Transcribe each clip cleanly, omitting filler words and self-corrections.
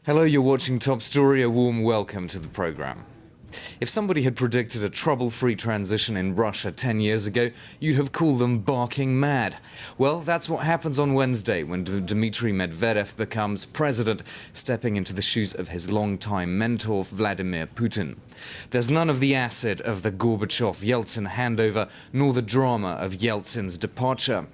Hello, you're watching Top Story. A warm welcome to the program. If somebody had predicted a trouble-free transition in Russia 10 years ago, you'd have called them barking mad. Well, that's what happens on Wednesday when Dmitry Medvedev becomes president, stepping into the shoes of his longtime mentor, Vladimir Putin. There's none of the acid of the Gorbachev-Yeltsin handover, nor the drama of Yeltsin's departure.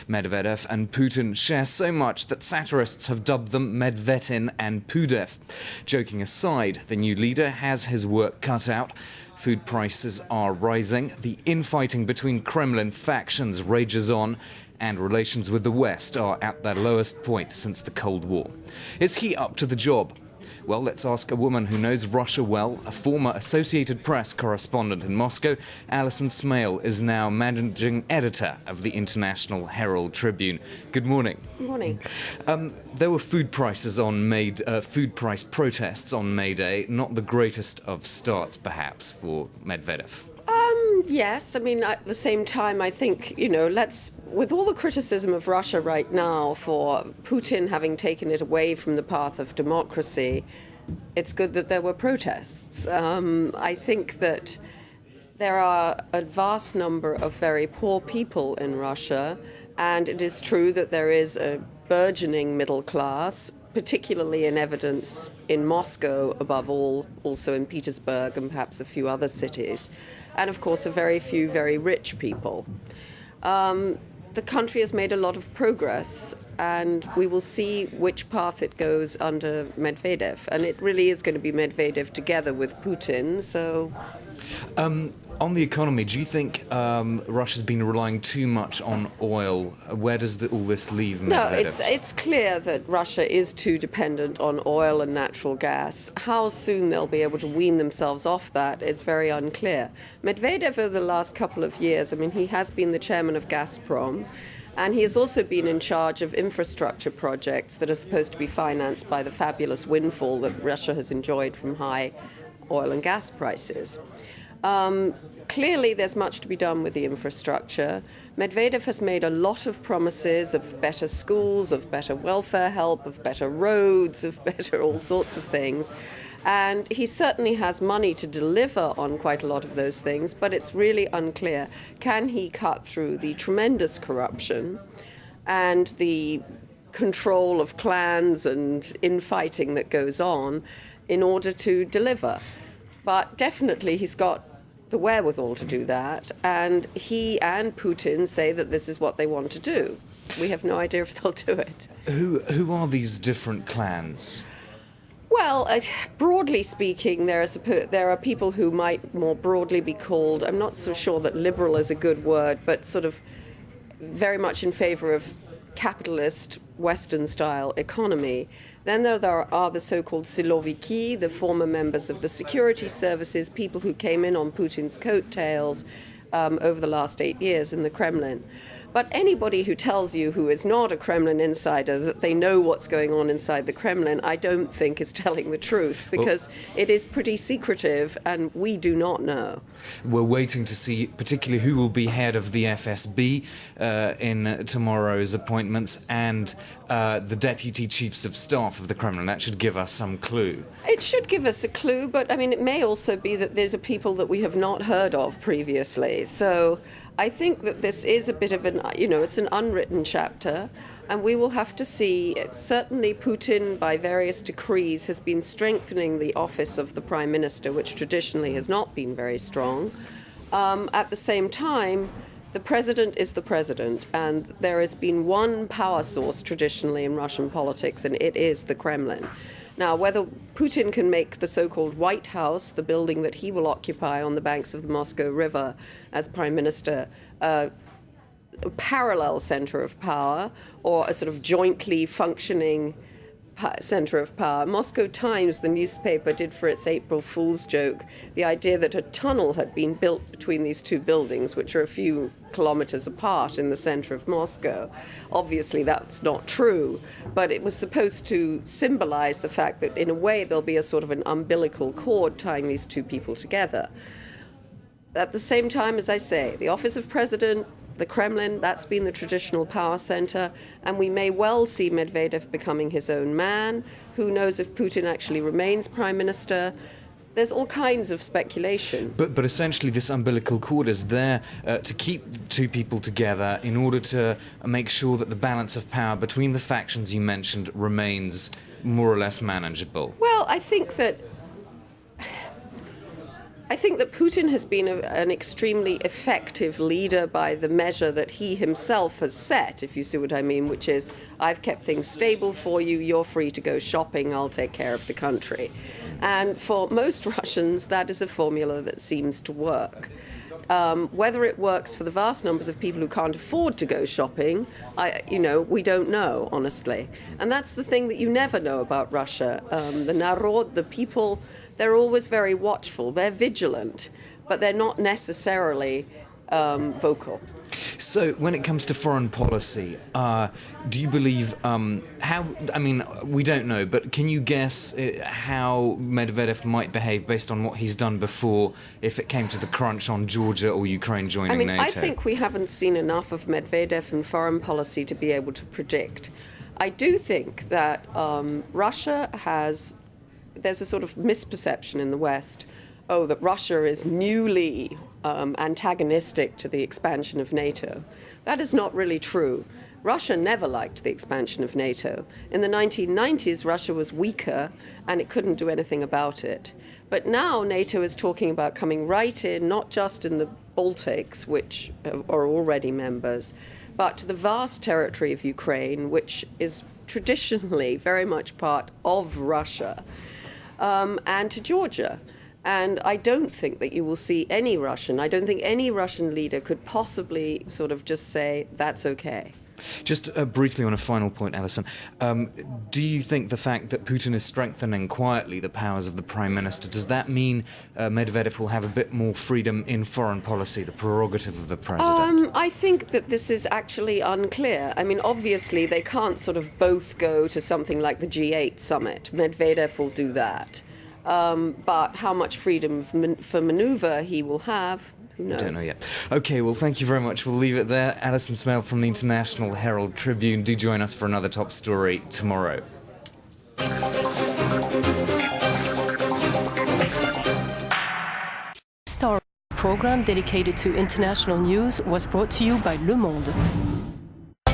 Medvedev and Putin share so much that satirists have dubbed them Medvetin and Poudev. Joking aside, the new leader has his work cut out. Food prices are rising, the infighting between Kremlin factions rages on, and relations with the West are at their lowest point since the Cold War. Is he up to the job? Well, let's ask a woman who knows Russia well, a former Associated Press correspondent in Moscow. Alison Smale is now managing editor of the International Herald Tribune. Good morning. Good morning. There were food price protests on May Day. Not the greatest of starts, perhaps, for Medvedev. Yes, I mean, at the same time, I think, with all the criticism of Russia right now for Putin having taken it away from the path of democracy, it's good that there were protests. I think that there are a vast number of very poor people in Russia, and it is true that there is a burgeoning middle class, particularly in evidence in Moscow, above all, also in Petersburg and perhaps a few other cities, and of course a very few very rich people. The country has made a lot of progress, and we will see which path it goes under Medvedev, and it really is going to be Medvedev together with Putin, so... On the economy, do you think Russia's been relying too much on oil? Where does all this leave Medvedev? No, it's clear that Russia is too dependent on oil and natural gas. How soon they'll be able to wean themselves off that is very unclear. Medvedev, over the last couple of years, I mean, he has been the chairman of Gazprom, and he has also been in charge of infrastructure projects that are supposed to be financed by the fabulous windfall that Russia has enjoyed from high oil and gas prices. Clearly, there's much to be done with the infrastructure. Medvedev has made a lot of promises of better schools, of better welfare help, of better roads, of better all sorts of things. And he certainly has money to deliver on quite a lot of those things, but it's really unclear. Can he cut through the tremendous corruption and the control of clans and infighting that goes on in order to deliver? But definitely he's got the wherewithal to do that, and he and Putin say that this is what they want to do. We have no idea if they'll do it. Who are these different clans? Well, broadly speaking, there are people who might more broadly be called, I'm not so sure that liberal is a good word, but sort of very much in favor of capitalist Western-style economy. Then there are the so-called Siloviki, the former members of the security services, people who came in on Putin's coattails over the last 8 years in the Kremlin. But anybody who tells you, who is not a Kremlin insider, that they know what's going on inside the Kremlin, I don't think is telling the truth, because it is pretty secretive and we do not know. We're waiting to see particularly who will be head of the FSB in tomorrow's appointments, and the deputy chiefs of staff of the Kremlin. That should give us some clue. It should give us a clue, but I mean, it may also be that there's people that we have not heard of previously. So I think that this is a bit of it's an unwritten chapter, and we will have to see. Certainly Putin, by various decrees, has been strengthening the office of the Prime Minister, which traditionally has not been very strong. At the same time, the president is the president, and there has been one power source traditionally in Russian politics, and it is the Kremlin. Now, whether Putin can make the so-called White House, the building that he will occupy on the banks of the Moscow River as Prime Minister, a parallel center of power, or a sort of jointly functioning center of power. Moscow Times, the newspaper, did for its April Fool's joke the idea that a tunnel had been built between these two buildings, which are a few kilometers apart in the center of Moscow. Obviously, that's not true, but it was supposed to symbolize the fact that, in a way, there'll be a sort of an umbilical cord tying these two people together. At the same time, as I say, the office of president the Kremlin, that's been the traditional power center, and we may well see Medvedev becoming his own man. Who knows if Putin actually remains prime minister? There's all kinds of speculation. But essentially this umbilical cord is there to keep the two people together in order to make sure that the balance of power between the factions you mentioned remains more or less manageable. Well, I think that Putin has been an extremely effective leader by the measure that he himself has set, if you see what I mean, which is, I've kept things stable for you, you're free to go shopping, I'll take care of the country. And for most Russians, that is a formula that seems to work. Whether it works for the vast numbers of people who can't afford to go shopping, we don't know, honestly. And that's the thing that you never know about Russia. The narod, the people, they're always very watchful. They're vigilant, but they're not necessarily vocal. So, when it comes to foreign policy, do you believe we don't know, but can you guess how Medvedev might behave based on what he's done before if it came to the crunch on Georgia or Ukraine joining NATO? I think we haven't seen enough of Medvedev in foreign policy to be able to predict. I do think that Russia there's a sort of misperception in the West, that Russia is newly antagonistic to the expansion of NATO. That is not really true. Russia never liked the expansion of NATO. In the 1990s, Russia was weaker and it couldn't do anything about it. But now NATO is talking about coming right in, not just in the Baltics, which are already members, but to the vast territory of Ukraine, which is traditionally very much part of Russia, and to Georgia. And I don't think that you will see any Russian leader could possibly sort of just say, that's okay. Just briefly on a final point, Alison, do you think the fact that Putin is strengthening quietly the powers of the Prime Minister, does that mean Medvedev will have a bit more freedom in foreign policy, the prerogative of the President? I think that this is actually unclear. I mean, obviously, they can't sort of both go to something like the G8 summit. Medvedev will do that. But how much freedom for maneuver he will have, who knows? I don't know yet. Okay, well, thank you very much. We'll leave it there. Alison Smale from the International Herald Tribune. Do join us for another top story tomorrow. Story program dedicated to international news was brought to you by Le Monde.